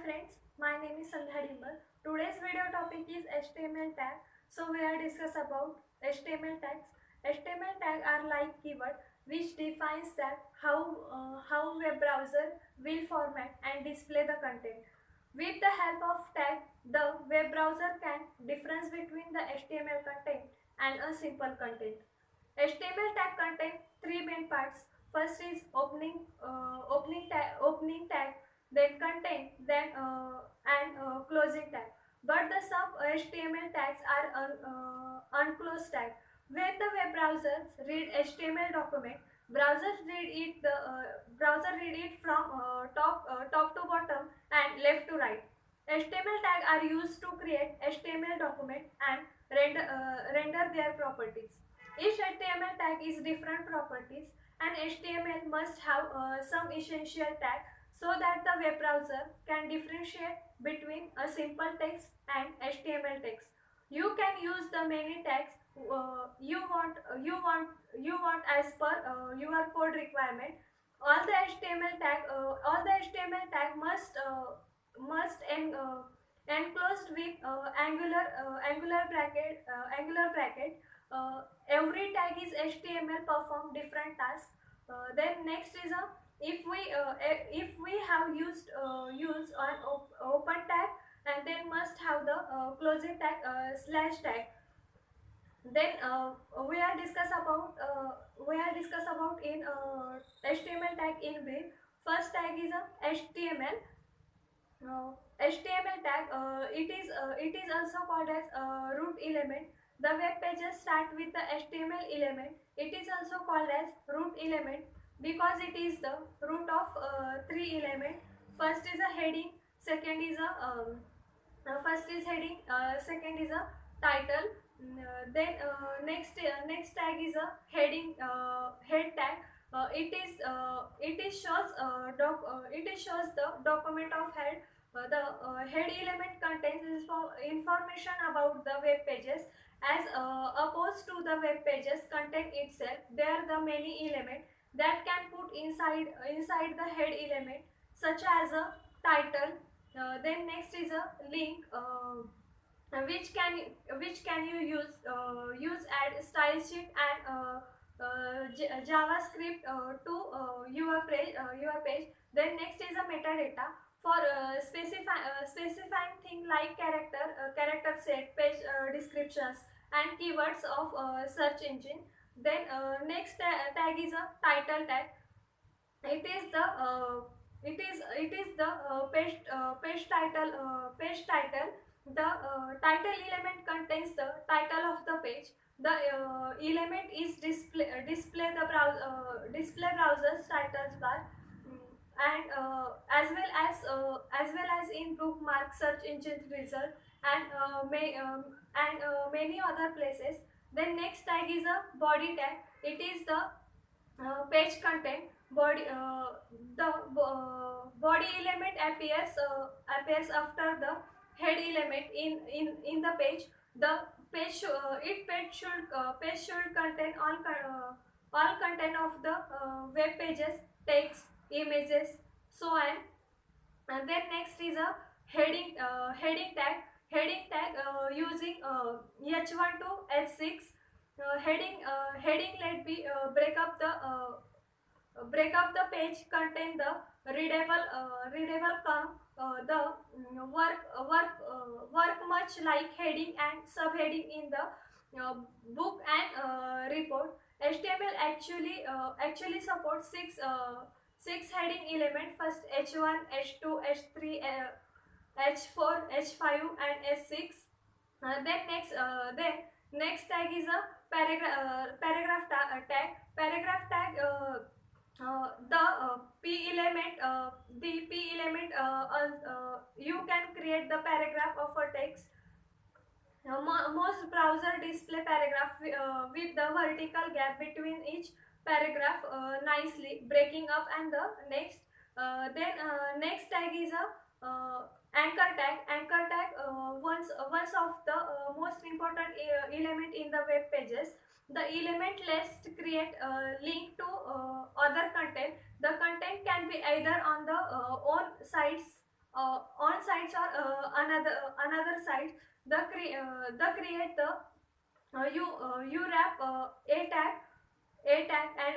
friends, my name is Sandhya Dimple. Today's video topic is HTML tag. So we are discuss about HTML tags. HTML tag are like keyword which defines that how web browser will format and display the content. With the help of tag, the web browser can difference between the HTML content and a simple content. HTML tag contain three main parts. First is opening tag, then content, then closing tag. But the some HTML tags are unclosed tag. When the web browsers read HTML document, browser read it from top to bottom and left to right. HTML tag are used to create HTML document and render their properties. Each HTML tag is different properties and HTML must have some essential tag so that the web browser can differentiate between a simple text and HTML text. You can use the many tags you want as per your code requirement. All the HTML tag must enclosed with angular bracket. Every tag is HTML perform different tasks. Then next is a if we have use an open tag, and then must have the closing tag slash tag. Then we are discuss about in HTML tag in brief. First tag is a HTML. HTML tag, it is also called as root element. The web pages start with the HTML element. It is also called as root element because it is the root of three elements. First is a heading, second is a first is heading, second is a title. Next tag is a head tag. It is shows it is shows the document of head. The head element contains information about the web pages as opposed to the web pages content itself. There are the many elements that can put inside the head element, such as a title. Then next is a link, which can you use add style sheet and JavaScript to your page. Then next is a metadata for specifying thing like character set, page descriptions and keywords of search engine. Then next tag is a title tag. It is the page title. The title element contains the title of the page. The element is display browser's titles bar. And as well as in bookmark, search engine result, and many other places. Then next tag is a body tag. It is the page content. Body element appears after the head element in the page. The page should contain all content of the web pages, text, images, so on. And then next is a heading tag. Using h1 to h6. Heading let be break up the page contain the readable come the work much like heading and subheading in the book and report. HTML actually supports six heading element. First h1, h2, h3, h4, h5 and h6. Then next tag is a paragraph tag. Paragraph tag, the p element, you can create the paragraph of a text. Most browser display paragraph with the vertical gap between each paragraph nicely breaking up. And the next next tag is a anchor tag. Once of the most important element in the web pages. The element lets create a link to other content. The content can be either on the own sites on sites or another sites. The create the you wrap a tag and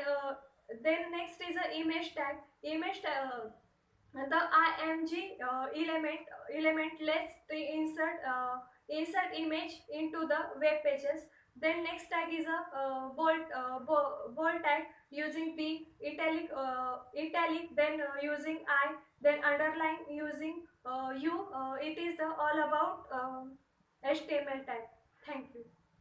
then next is a image tag. Image the img element let's insert image into the web pages. Then next tag is a bold tag using p, italic, then using I, then underline using u. It is the all about html tag. Thank you.